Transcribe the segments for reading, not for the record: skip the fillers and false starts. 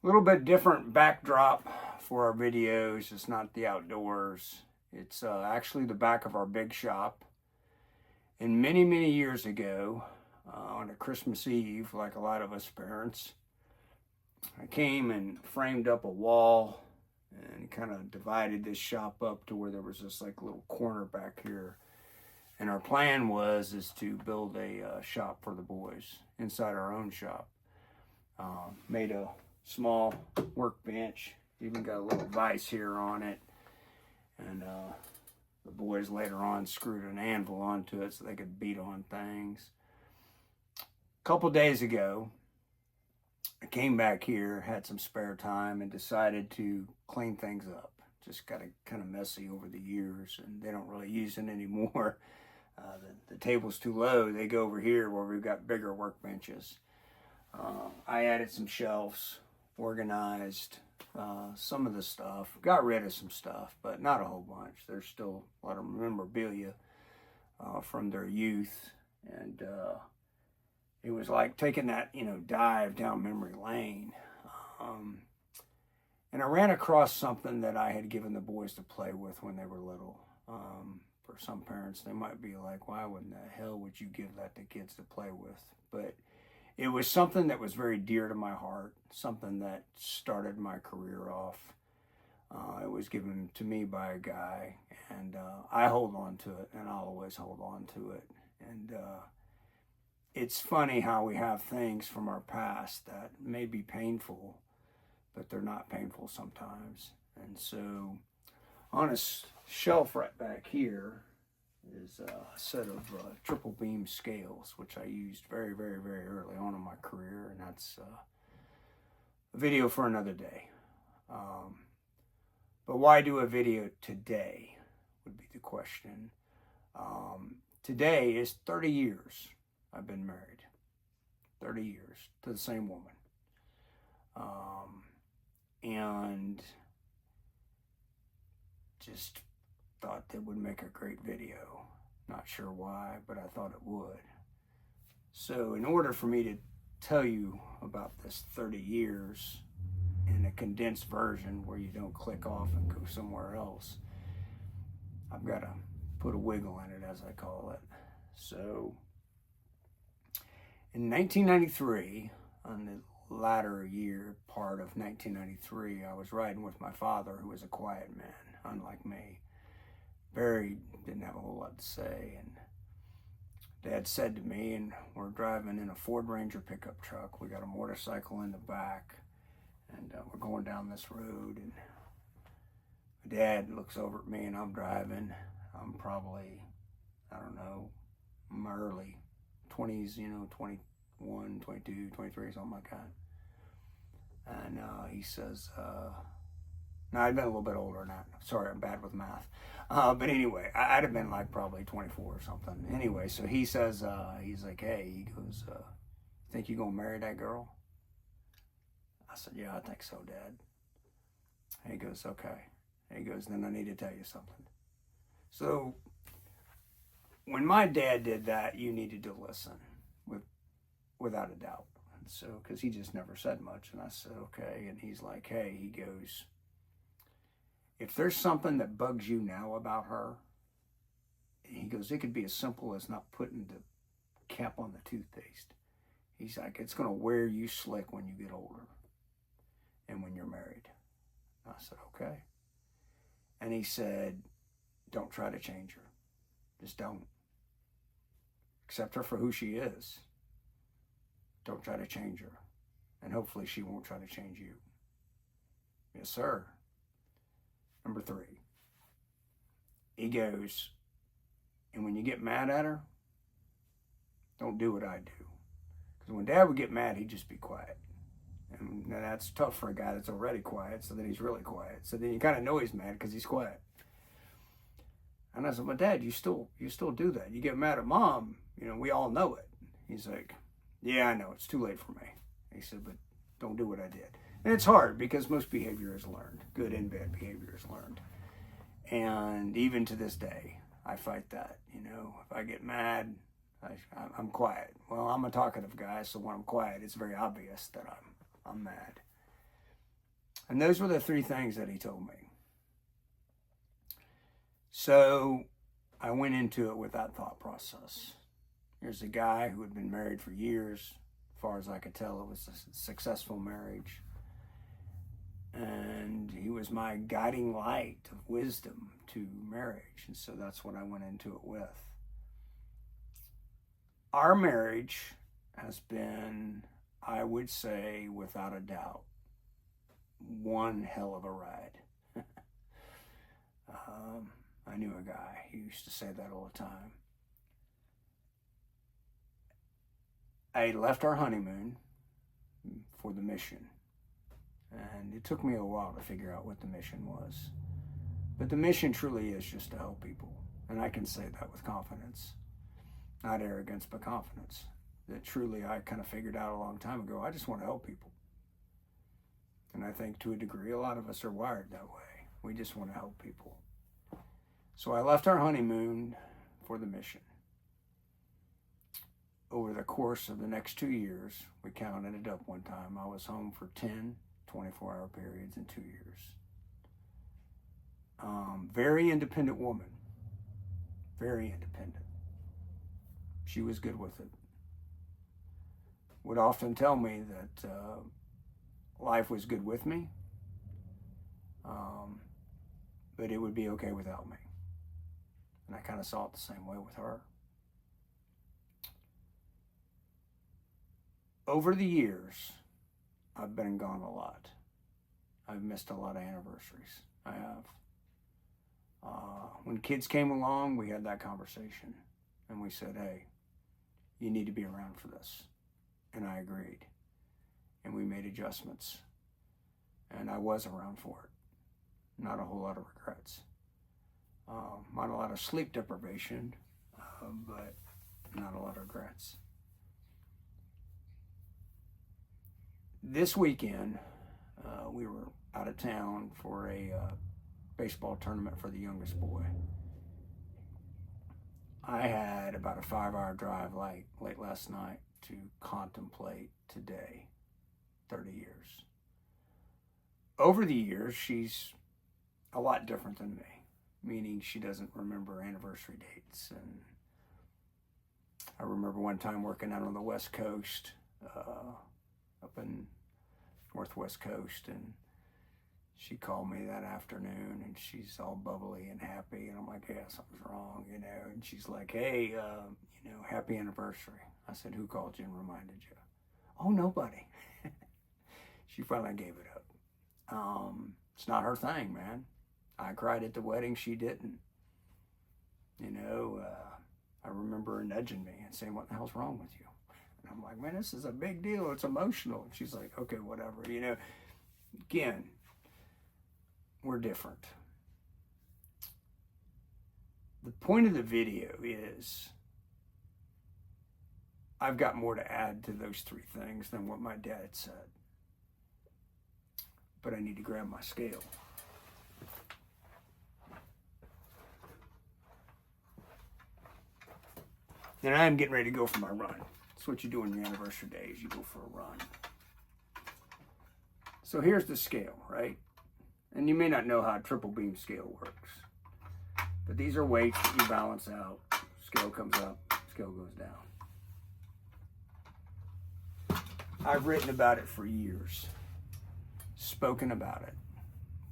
A little bit different backdrop for our videos. It's not the outdoors. It's actually the back of our big shop. And many, many years ago, on a Christmas Eve, like a lot of us parents, I came and framed up a wall and kind of divided this shop up to where there was this like little corner back here. And our plan was is to build a shop for the boys inside our own shop. Made a small workbench, even got a little vise here on it, and the boys later on screwed an anvil onto it so they could beat on things. A couple days ago, I came back here, had some spare time, and decided to clean things up. Just got kind of messy over the years, and they don't really use it anymore. The table's too low. They go over here where we've got bigger workbenches. I added some shelves, organized some of the stuff, got rid of some stuff, but not a whole bunch. There's still a lot of memorabilia from their youth, and it was like taking that, dive down memory lane. Um, and I ran across something that I had given the boys to play with when they were little. For some parents, they might be like, why in the hell would you give that to kids to play with? But it was something that was very dear to my heart, something that started my career off. It was given to me by a guy, and I hold on to it, and I'll always hold on to it. And it's funny how we have things from our past that may be painful, but they're not painful sometimes. And so on a shelf right back here is a set of triple beam scales, which I used very, very, very early on in my career, and that's a video for another day. But why do a video today would be the question. Today is 30 years I've been married. 30 years to the same woman. And just thought that would make a great video. Not sure why, but I thought it would. So in order for me to tell you about this 30 years in a condensed version where you don't click off and go somewhere else, I've got to put a wiggle in it, as I call it. So in 1993, on the latter year part of 1993, I was riding with my father, who was a quiet man, unlike me. Didn't have a whole lot to say, and Dad said to me, and we're driving in a Ford Ranger pickup truck. We got a motorcycle in the back, and we're going down this road, and my dad looks over at me, and I'm driving. I'm probably, I don't know, in my early 20s, 21, 22, 23, something like that. And he says, no, I'd been a little bit older than that. Sorry, I'm bad with math. But anyway, I'd have been like probably 24 or something. Anyway, so he says, he's like, hey, he goes, think you gonna marry that girl? I said, yeah, I think so, Dad. And he goes, okay. And he goes, then I need to tell you something. So when my dad did that, you needed to listen without a doubt. And so, because he just never said much. And I said, okay. And he's like, hey, he goes, if there's something that bugs you now about her, he goes, it could be as simple as not putting the cap on the toothpaste. He's like, it's going to wear you slick when you get older and when you're married. I said, okay. And he said, don't try to change her. Just don't. Accept her for who she is. Don't try to change her. And hopefully she won't try to change you. Yes, sir. Number 3, he goes, and when you get mad at her, don't do what I do. Because when Dad would get mad, he'd just be quiet. And that's tough for a guy that's already quiet, so then he's really quiet. So then you kind of know he's mad because he's quiet. And I said, but Dad, you still do that. You get mad at Mom, we all know it. He's like, yeah, I know, it's too late for me. He said, but don't do what I did. And it's hard because most behavior is learned. Good and bad behavior is learned. And even to this day, I fight that. If I get mad, I'm quiet. Well, I'm a talkative guy, so when I'm quiet, it's very obvious that I'm mad. And those were the three things that he told me. So I went into it with that thought process. Here's a guy who had been married for years. As far as I could tell, it was a successful marriage. And he was my guiding light of wisdom to marriage. And so that's what I went into it with. Our marriage has been, I would say, without a doubt, one hell of a ride. I knew a guy, he used to say that all the time. I left our honeymoon for the mission. And it took me a while to figure out what the mission was. But the mission truly is just to help people. And I can say that with confidence. Not arrogance, but confidence. That truly I kind of figured out a long time ago. I just want to help people. And I think to a degree, a lot of us are wired that way. We just want to help people. So I left our honeymoon for the mission. Over the course of the next 2 years, we counted it up one time. I was home for 10 24-hour periods in 2 years. Very independent woman. Very independent. She was good with it. Would often tell me that life was good with me, but it would be okay without me. And I kind of saw it the same way with her. Over the years, I've been gone a lot. I've missed a lot of anniversaries. I have. When kids came along, we had that conversation. And we said, hey, you need to be around for this. And I agreed. And we made adjustments. And I was around for it. Not a whole lot of regrets. Not a lot of sleep deprivation, but not a lot of regrets. This weekend, we were out of town for a baseball tournament for the youngest boy. I had about a 5-hour drive late last night to contemplate today, 30 years. Over the years, she's a lot different than me, meaning she doesn't remember anniversary dates. And I remember one time working out on the West Coast, up in Northwest Coast, and she called me that afternoon, and she's all bubbly and happy, and I'm like, yeah, something's wrong, and she's like, hey, happy anniversary. I said, who called you and reminded you? Oh, nobody. She finally gave it up. It's not her thing, man. I cried at the wedding, she didn't. I remember her nudging me and saying, what the hell's wrong with you? And I'm like, man, this is a big deal. It's emotional. And she's like, okay, whatever. Again, we're different. The point of the video is I've got more to add to those three things than what my dad said. But I need to grab my scale. And I am getting ready to go for my run. That's what you do on your anniversary days. You go for a run. So here's the scale, right? And you may not know how a triple beam scale works. But these are weights that you balance out. Scale comes up, scale goes down. I've written about it for years. Spoken about it.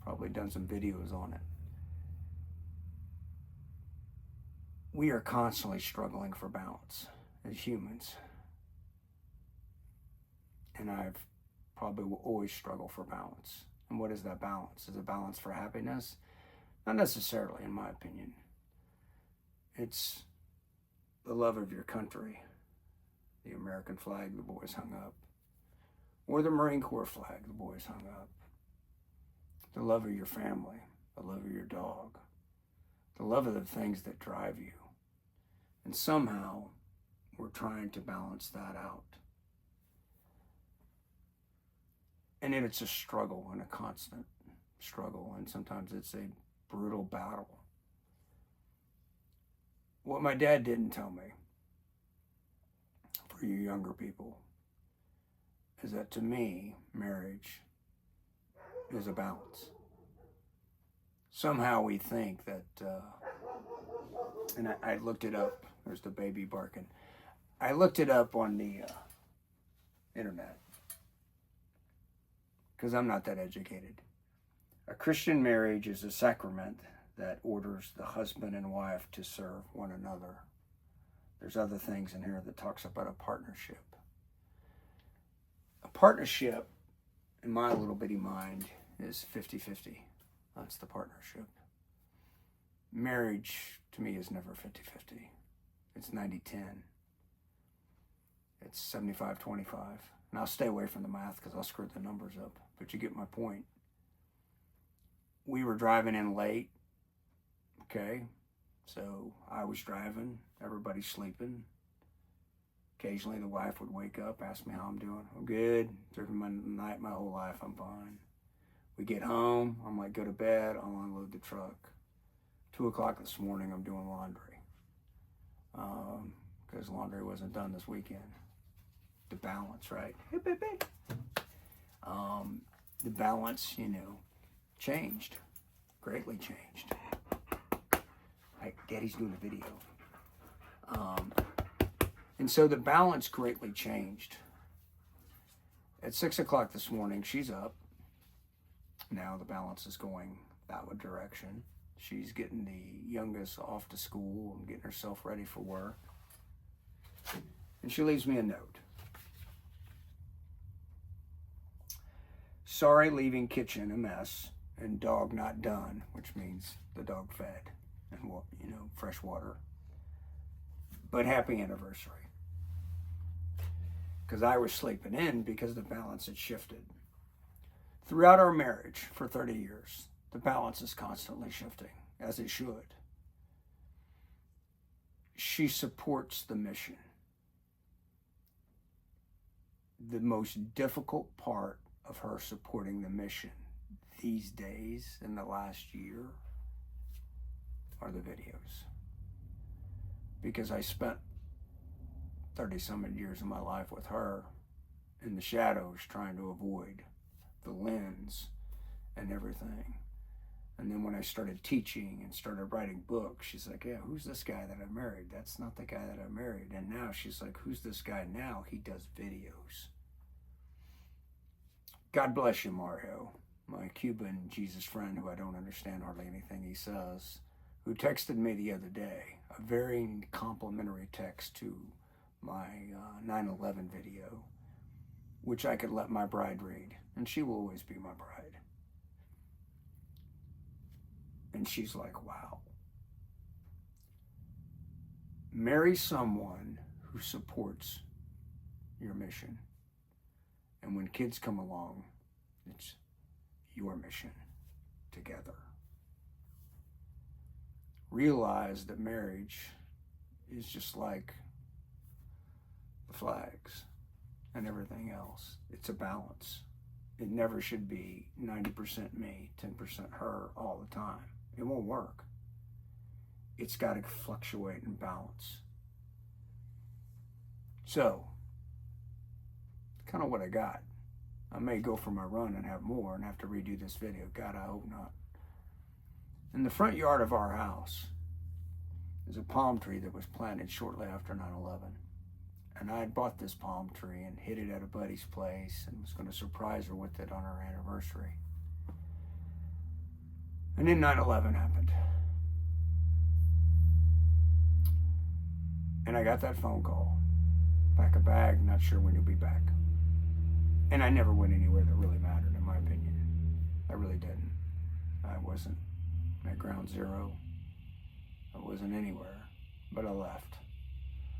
Probably done some videos on it. We are constantly struggling for balance as humans. And I've probably will always struggle for balance. And what is that balance? Is it balance for happiness? Not necessarily, in my opinion. It's the love of your country, the American flag the boys hung up, or the Marine Corps flag the boys hung up, the love of your family, the love of your dog, the love of the things that drive you. And somehow we're trying to balance that out. And then it's a struggle and a constant struggle, and sometimes it's a brutal battle. What my dad didn't tell me, for you younger people, is that to me, marriage is a balance. Somehow we think that, and I looked it up. There's the baby barking. I looked it up on the internet because I'm not that educated. A Christian marriage is a sacrament that orders the husband and wife to serve one another. There's other things in here that talks about a partnership. A partnership, in my little bitty mind, is 50-50. That's the partnership. Marriage, to me, is never 50-50. It's 90-10. It's 75-25. And I'll stay away from the math because I'll screw the numbers up. But you get my point. We were driving in late. Okay. So I was driving. Everybody's sleeping. Occasionally the wife would wake up, ask me how I'm doing. I'm good. Through my night, my whole life, I'm fine. We get home. I'm like, go to bed. I'll unload the truck. 2 o'clock this morning, I'm doing laundry. Because laundry wasn't done this weekend. The balance, right? The balance, changed. Greatly changed. Daddy's doing a video. And so the balance greatly changed. At 6 o'clock this morning, she's up. Now the balance is going that direction. She's getting the youngest off to school and getting herself ready for work. And she leaves me a note. Sorry, leaving kitchen a mess and dog not done, which means the dog fed and, fresh water. But happy anniversary. Because I was sleeping in because the balance had shifted. Throughout our marriage for 30 years, the balance is constantly shifting, as it should. She supports the mission. The most difficult part of her supporting the mission these days in the last year are the videos. Because I spent 30-some years of my life with her in the shadows trying to avoid the lens and everything. And then when I started teaching and started writing books, she's like, yeah, who's this guy that I married? That's not the guy that I married. And now she's like, who's this guy now? He does videos. God bless you, Mario, my Cuban Jesus friend who I don't understand hardly anything he says, who texted me the other day, a very complimentary text to my 9/11 video, which I could let my bride read, and she will always be my bride. And she's like, wow. Marry someone who supports your mission. And when kids come along, it's your mission together. Realize that marriage is just like the flags and everything else. It's a balance. It never should be 90% me, 10% her all the time. It won't work. It's got to fluctuate and balance. So, kind of what I got. I may go for my run and have more and have to redo this video. God, I hope not. In the front yard of our house is a palm tree that was planted shortly after 9/11. And I had bought this palm tree and hid it at a buddy's place and was going to surprise her with it on our anniversary. And then 9/11 happened. And I got that phone call. Pack a bag, not sure when you'll be back. And I never went anywhere that really mattered, in my opinion. I really didn't. I wasn't at ground zero. I wasn't anywhere, but I left.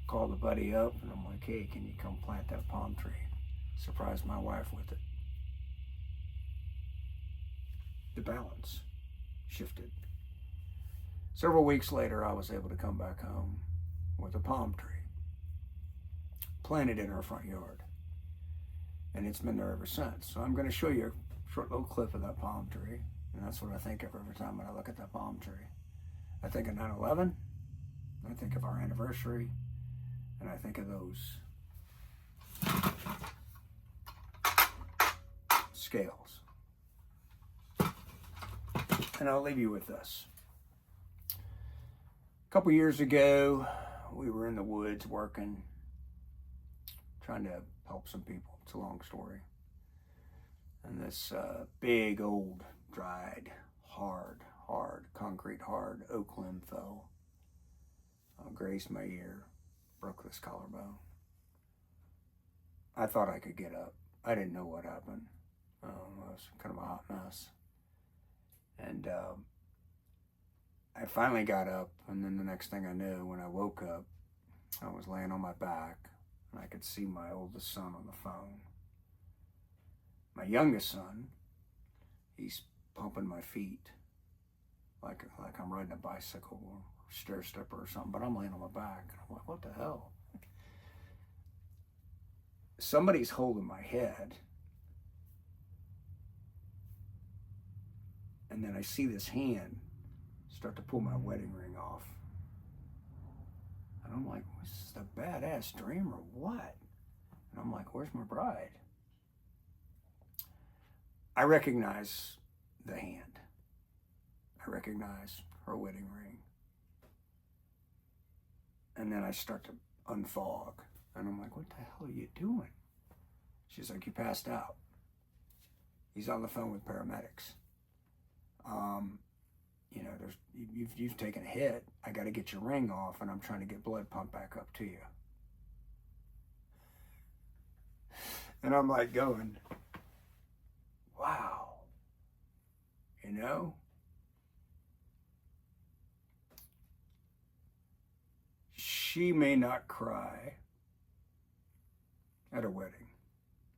Called a buddy up, and I'm like, hey, can you come plant that palm tree? Surprised my wife with it. The balance shifted. Several weeks later, I was able to come back home with a palm tree planted in our front yard. And it's been there ever since. So I'm going to show you a short little clip of that palm tree. And that's what I think of every time when I look at that palm tree. I think of 9/11. I think of our anniversary. And I think of those scales. and I'll leave you with this. A couple years ago, we were in the woods working, trying to help some people. It's a long story. And this big, old, dried, hard, concrete hard oak limb fell, grazed my ear, broke this collarbone. I thought I could get up. I didn't know what happened. It was kind of a hot mess. And I finally got up, and then the next thing I knew, when I woke up, I was laying on my back, and I could see my oldest son on the phone. My youngest son, he's pumping my feet like I'm riding a bicycle or stair stepper or something, but I'm laying on my back. And I'm like, what the hell? Somebody's holding my head. And then I see this hand start to pull my wedding ring off. And I'm like, was this a badass dream or what? And I'm like, where's my bride? I recognize the hand. I recognize her wedding ring. And then I start to unfog. And I'm like, what the hell are you doing? She's like, you passed out. He's on the phone with paramedics. You know, you've taken a hit. I got to get your ring off, and I'm trying to get blood pumped back up to you. And I'm like going, wow. You know? She may not cry at a wedding.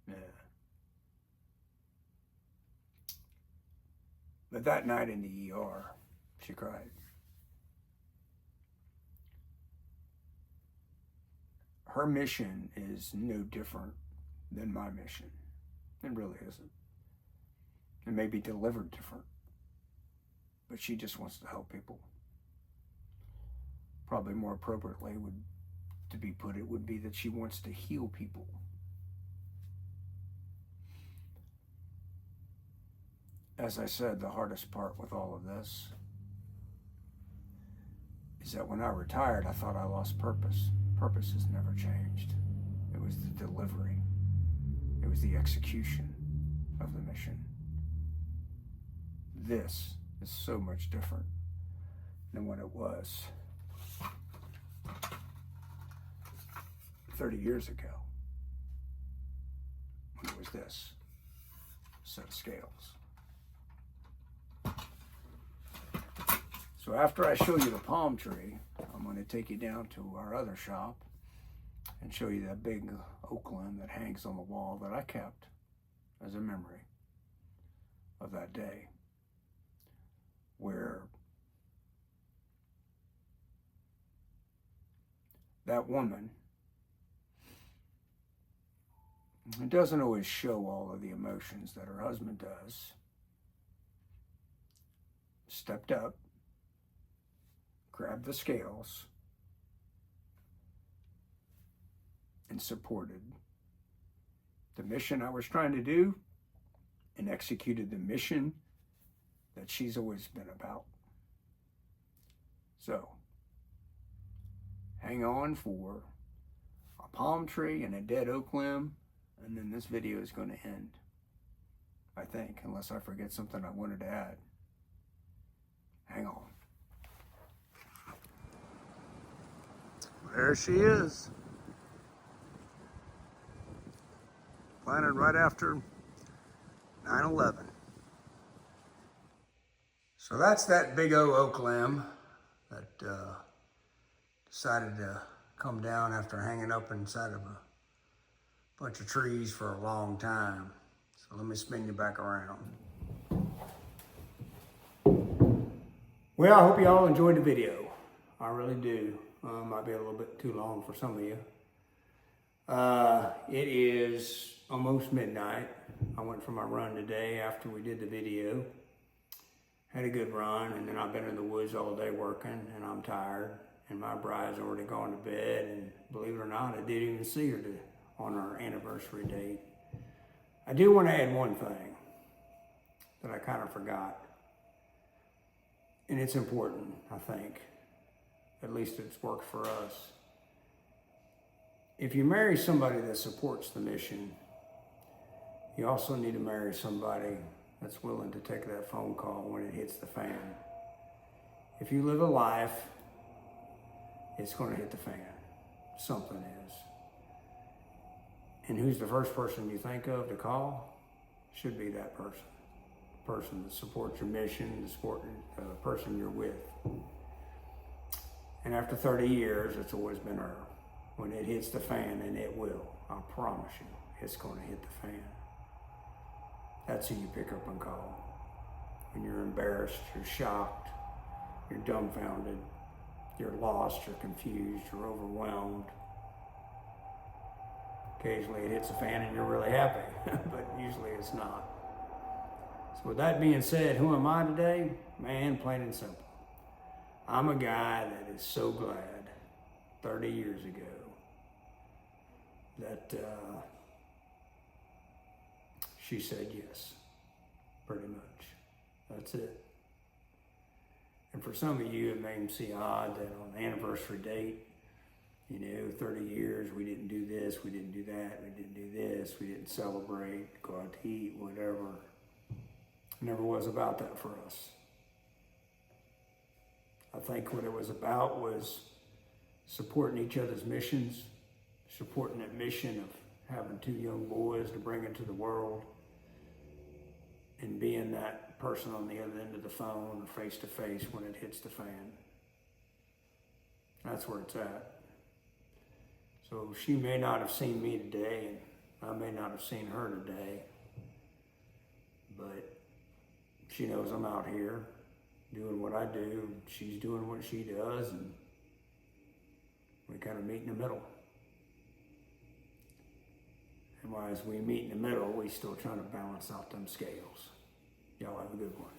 Yeah. But that night in the ER, she cried. Her mission is no different than my mission. It really isn't. It may be delivered different, but she just wants to help people. Probably more appropriately would be that she wants to heal people. As I said, the hardest part with all of this is that when I retired, I thought I lost purpose. Purpose has never changed. It was the delivery. It was the execution of the mission. This is so much different than what it was 30 years ago, when it was this set of scales. So after I show you the palm tree, I'm going to take you down to our other shop and show you that big oak limb that hangs on the wall that I kept as a memory of that day, where that woman, it doesn't always show all of the emotions that her husband does, stepped up, grabbed the scales, and supported the mission I was trying to do and executed the mission that she's always been about. So, hang on for a palm tree and a dead oak limb, and then this video is going to end, I think, unless I forget something I wanted to add. Hang on. There she is. Planted right after 9/11. So that's that big oak limb that decided to come down after hanging up inside of a bunch of trees for a long time. So let me spin you back around. Well, I hope you all enjoyed the video. I really do. Might be a little bit too long for some of you. It is almost midnight. I went for my run today after we did the video. Had a good run, and then I've been in the woods all day working, and I'm tired. And my bride's already gone to bed, and believe it or not, I didn't even see her on our anniversary date. I do want to add one thing that I kind of forgot. And it's important, I think. At least it's worked for us. If you marry somebody that supports the mission, you also need to marry somebody that's willing to take that phone call when it hits the fan. If you live a life, it's going to hit the fan. Something is. And who's the first person you think of to call? Should be that person. The person that supports your mission, the person you're with. And after 30 years, it's always been her. When it hits the fan, and it will, I promise you, it's going to hit the fan. That's who you pick up and call. When you're embarrassed, you're shocked, you're dumbfounded, you're lost, you're confused, you're overwhelmed. Occasionally it hits the fan and you're really happy, but usually it's not. So with that being said, who am I today? Man, plain and simple. I'm a guy that is so glad 30 years ago that she said yes, pretty much. That's it. And for some of you, it may seem odd that on the anniversary date, 30 years, we didn't do this, we didn't do that, we didn't do this, we didn't celebrate, go out to eat, whatever. It never was about that for us. I think what it was about was supporting each other's missions, supporting that mission of having 2 young boys to bring into the world, and being that person on the other end of the phone, face to face when it hits the fan. That's where it's at. So she may not have seen me today, and I may not have seen her today, but she knows I'm out here doing what I do. She's doing what she does, and we kind of meet in the middle. And while as we meet in the middle, we still trying to balance out them scales. Y'all have a good one.